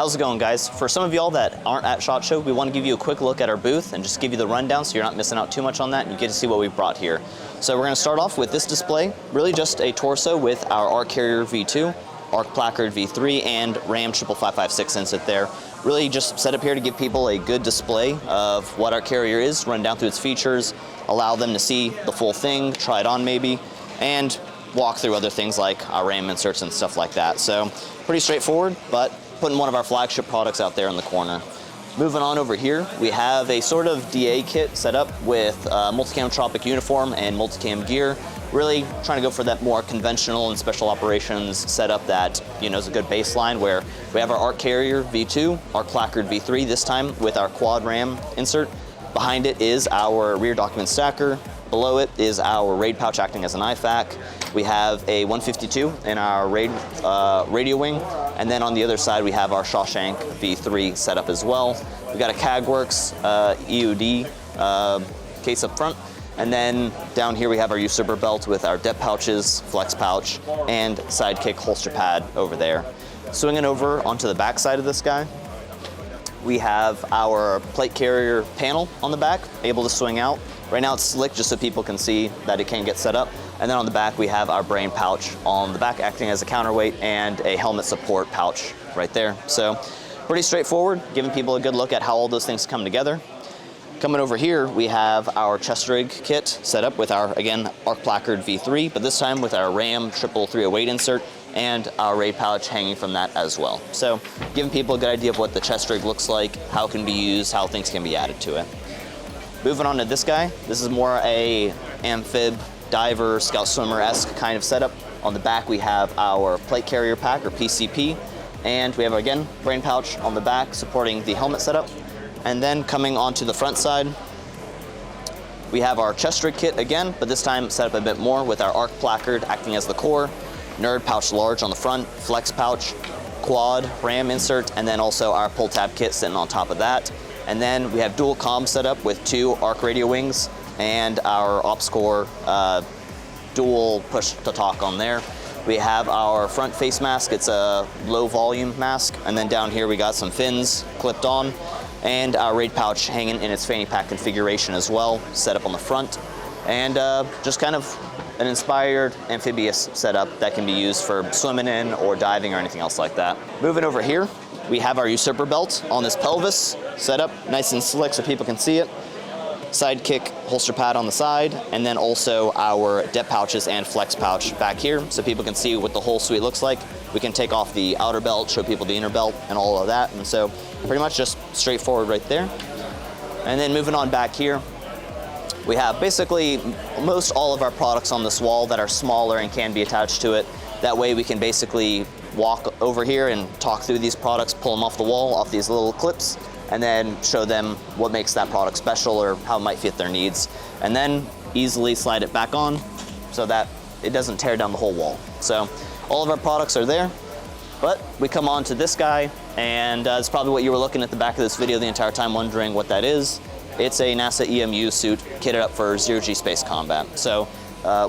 How's it going, guys? For some of y'all that aren't at SHOT Show, we want to give you a quick look at our booth and just give you the rundown so you're not missing out too much on that and you get to see what we've brought here. So we're going to start off with this display, really just a torso with our ARC Carrier V2, ARC Placard V3, and RAM 55556 insert there. Really just set up here to give people a good display of what our carrier is, run down through its features, allow them to see the full thing, try it on maybe, and walk through other things like our RAM inserts and stuff like that. So pretty straightforward, but putting one of our flagship products out there in the corner. Moving on over here, we have a sort of DA kit set up with multicam tropic uniform and multicam gear. Really trying to go for that more conventional and special operations setup that, you know, is a good baseline, where we have our ARC Carrier V2, ARC Placard V3, this time with our quad RAM insert. Behind it is our rear document stacker. Below it is our RAID pouch acting as an IFAC. We have a 152 in our RAID radio wing, and then on the other side we have our Shawshank V3 set up as well. We've got a CAGWorks EUD case up front, and then down here we have our usurper belt with our depth pouches, flex pouch, and sidekick holster pad over there. Swinging over onto the back side of this guy, we have our plate carrier panel on the back, able to swing out. Right now it's slick just so people can see that it can get set up. And then on the back we have our brain pouch on the back acting as a counterweight and a helmet support pouch right there. So pretty straightforward, giving people a good look at how all those things come together. Coming over here, we have our chest rig kit set up with our, again, ARC Placard V3, but this time with our RAM 308 insert and our RAID pouch hanging from that as well. So giving people a good idea of what the chest rig looks like, how it can be used, how things can be added to it. Moving on to this guy, this is more a amphib, diver, scout swimmer-esque kind of setup. On the back we have our plate carrier pack, or PCP, and we have, again, brain pouch on the back supporting the helmet setup. And then coming onto the front side, we have our chest rig kit again, but this time set up a bit more with our ARC Placard acting as the core, nerd pouch large on the front, flex pouch, quad RAM insert, and then also our pull tab kit sitting on top of that. And then we have dual comms set up with 2 ARC radio wings and our ops core dual push to talk on there. We have our front face mask, it's a low volume mask, and then down here we got some fins clipped on, and our RAID pouch hanging in its fanny pack configuration as well, set up on the front, and just kind of an inspired amphibious setup that can be used for swimming in or diving or anything else like that. Moving over here, we have our usurper belt on this pelvis, set up nice and slick so people can see it. Sidekick holster pad on the side, and then also our depth pouches and flex pouch back here so people can see what the whole suite looks like. We can take off the outer belt, show people the inner belt and all of that, and so pretty much just straightforward right there. And then moving on back here, we have basically most all of our products on this wall that are smaller and can be attached to it. That way we can basically walk over here and talk through these products, pull them off the wall, off these little clips, and then show them what makes that product special or how it might fit their needs. And then easily slide it back on so that it doesn't tear down the whole wall. So all of our products are there, but we come on to this guy, and it's probably what you were looking at the back of this video the entire time wondering what that is. It's a NASA EMU suit kitted up for zero-G space combat. So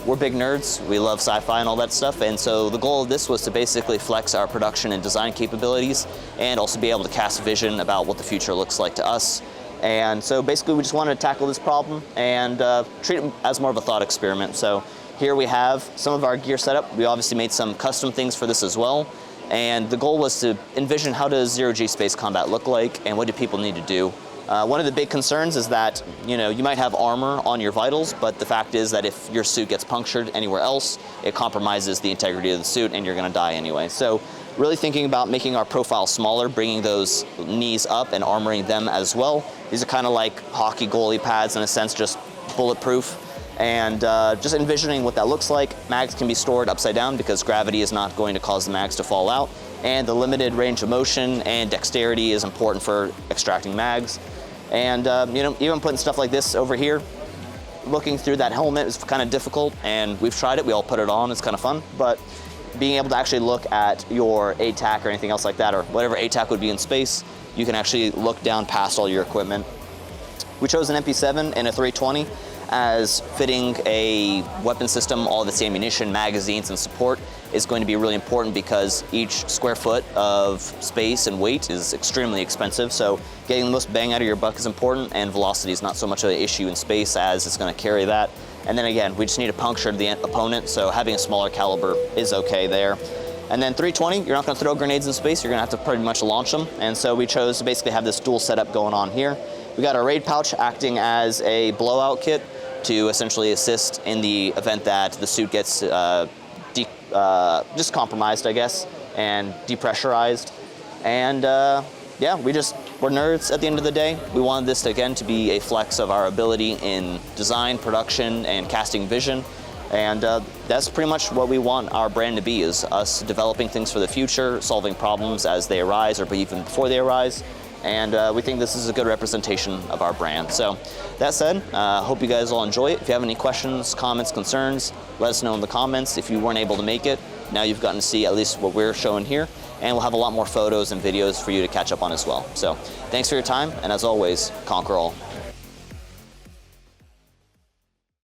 we're big nerds, we love sci-fi and all that stuff, and so the goal of this was to basically flex our production and design capabilities and also be able to cast vision about what the future looks like to us. And so basically we just wanted to tackle this problem and treat it as more of a thought experiment. So here we have some of our gear setup. We obviously made some custom things for this as well, and the goal was to envision how does zero-G space combat look like and what do people need to do. One of the big concerns is that, you know, you might have armor on your vitals, but the fact is that if your suit gets punctured anywhere else, it compromises the integrity of the suit and you're going to die anyway. So really thinking about making our profile smaller, bringing those knees up and armoring them as well. These are kind of like hockey goalie pads in a sense, just bulletproof. And just envisioning what that looks like. Mags can be stored upside down because gravity is not going to cause the mags to fall out. And the limited range of motion and dexterity is important for extracting mags. And you know, even putting stuff like this over here, looking through that helmet is kind of difficult, and we've tried it, we all put it on, it's kind of fun, but being able to actually look at your ATAC or anything else like that, or whatever ATAC would be in space, you can actually look down past all your equipment. We chose an MP7 and a 320 as fitting a weapon system, all of its ammunition, magazines, and support. is going to be really important because each square foot of space and weight is extremely expensive. So getting the most bang out of your buck is important, and velocity is not so much of an issue in space as it's going to carry that. And then again, we just need to puncture the opponent, so having a smaller caliber is okay there. And then 320, you're not going to throw grenades in space, you're going to have to pretty much launch them. And so we chose to basically have this dual setup going on here. We got our raid pouch acting as a blowout kit to essentially assist in the event that the suit gets just compromised, I guess, and depressurized. And yeah, we're nerds at the end of the day. We wanted this, again, to be a flex of our ability in design, production, and casting vision. And that's pretty much what we want our brand to be, is us developing things for the future, solving problems as they arise or even before they arise. And we think this is a good representation of our brand. So that said, hope you guys all enjoy it. If you have any questions, comments, concerns, let us know in the comments. If you weren't able to make it, now you've gotten to see at least what we're showing here. And we'll have a lot more photos and videos for you to catch up on as well. So thanks for your time, and as always, conquer all.